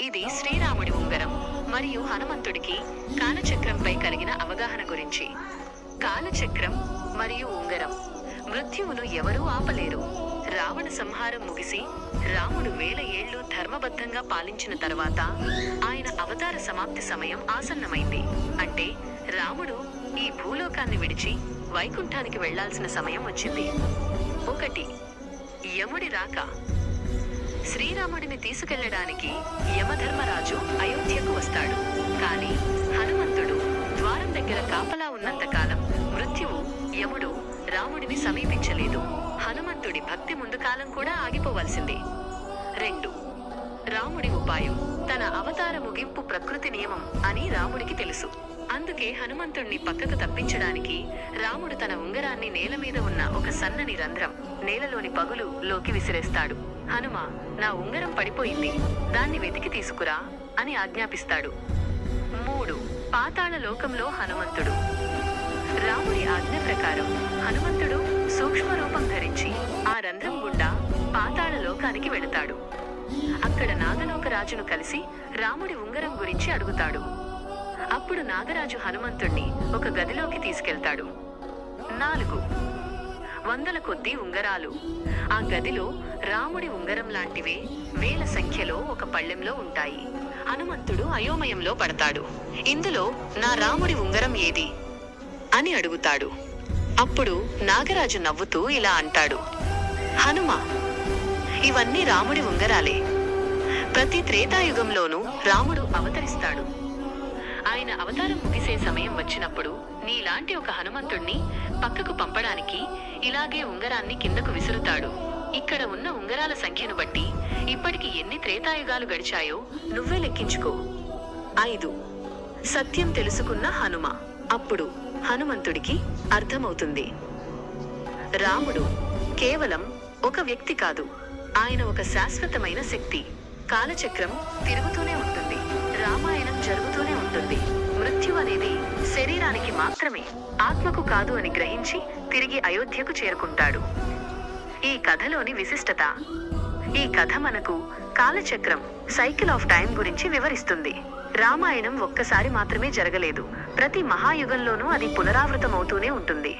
ఇది శ్రీరాముడి ఉంగరం మరియు హనుమంతుడికి కాలచక్రంపై కలిగిన అవగాహన గురించి. కాలచక్రం మరియు ఉంగరం. మృత్యువును ఎవరూ ఆపలేరు. రావణ సంహారం ముగిసి రాముడు 1000 ఏళ్లు ధర్మబద్ధంగా పాలించిన తర్వాత ఆయన అవతార సమాప్తి సమయం ఆసన్నమైంది. అంటే రాముడు ఈ భూలోకాన్ని విడిచి వైకుంఠానికి వెళ్లాల్సిన సమయం వచ్చింది. 1. యముడి రాక. శ్రీరాముడిని తీసుకెళ్లడానికి యమధర్మరాజు అయోధ్యకు వస్తాడు. కానీ హనుమంతుడు ద్వారం దగ్గర కాపలా ఉన్నంతకాలం మృత్యువు యముడు రాముడిని సమీపించలేదు. హనుమంతుడి భక్తి ముందు కాలం కూడా ఆగిపోవలసింది. 2. రాముడి ఉపాయం. తన అవతార ముగింపు ప్రకృతి నియమం అని రాముడికి తెలుసు. అందుకే హనుమంతుణ్ణి పక్కకు తప్పించడానికి రాముడు తన ఉంగరాన్ని నేల మీద ఉన్న ఒక సన్నని రంధ్రం, నేలలోని పగులు లోకి విసిరేస్తాడు. హనుమ, నా ఉంగరం పడిపోయింది, దాన్ని వెతికి తీసుకురా అని ఆజ్ఞాపిస్తాడు. 3. పాతాళ లోకంలో హనుమంతుడు. రాముడి ఆజ్ఞ ప్రకారం హనుమంతుడు సూక్ష్మ రూపం ధరించి ఆ రంధ్రం గుండా పాతాళ లోకానికి వెళతాడు. అక్కడ నాగలోకరాజును కలిసి రాముడి ఉంగరం గురించి అడుగుతాడు. అప్పుడు నాగరాజు హనుమంతుణ్ణి ఒక గదిలోకి తీసుకెళ్తాడు. 4. వందల కొద్దీ ఉంగరాలు. ఆ గదిలో రాముడి ఉంగరం లాంటివే 1000 సంఖ్యలో ఒక పళ్ళెంలో ఉంటాయి. హనుమంతుడు అయోమయంలో పడతాడు. ఇందులో నా రాముడి ఉంగరం ఏది అని అడుగుతాడు. అప్పుడు నాగరాజు నవ్వుతూ ఇలా అంటాడు, హనుమ, ఇవన్నీ రాముడి ఉంగరాలే. ప్రతి త్రేతాయుగంలోనూ రాముడు అవతరిస్తాడు. ఆయన అవతారం ముగిసే సమయం వచ్చినప్పుడు నీలాంటి ఒక హనుమంతుణ్ణి పక్కకు పంపడానికి ఇలాగే ఉంగరాన్ని కిందకు విసురుతాడు. ఇక్కడ ఉన్న ఉంగరాల సంఖ్యను బట్టి ఇప్పటికి ఎన్ని త్రేతాయుగాలు గడిచాయో నువ్వే లెక్కించుకో. 5. సత్యం తెలుసుకున్న హనుమ. అప్పుడు హనుమంతుడికి అర్థమవుతుంది, రాముడు కేవలం ఒక వ్యక్తి కాదు, ఆయన ఒక శాశ్వతమైన శక్తి. కాలచక్రం తిరుగుతూనే ఉంటుంది, రామాయణం జరుగుతూనే ఉంటుంది. మృత్యు అనేది శరీరానికి మాత్రమే, ఆత్మకు కాదు అని గ్రహించి తిరిగి అయోధ్యకు చేరుకుంటాడు. ఈ కథలోని విశిష్టత. ఈ కథ మనకు కాలచక్రం, సైకిల్ ఆఫ్ టైం గురించి వివరిస్తుంది. రామాయణం ఒక్కసారి మాత్రమే జరగలేదు, ప్రతి మహాయుగంలోనూ అది పునరావృతమవుతూనే ఉంటుంది.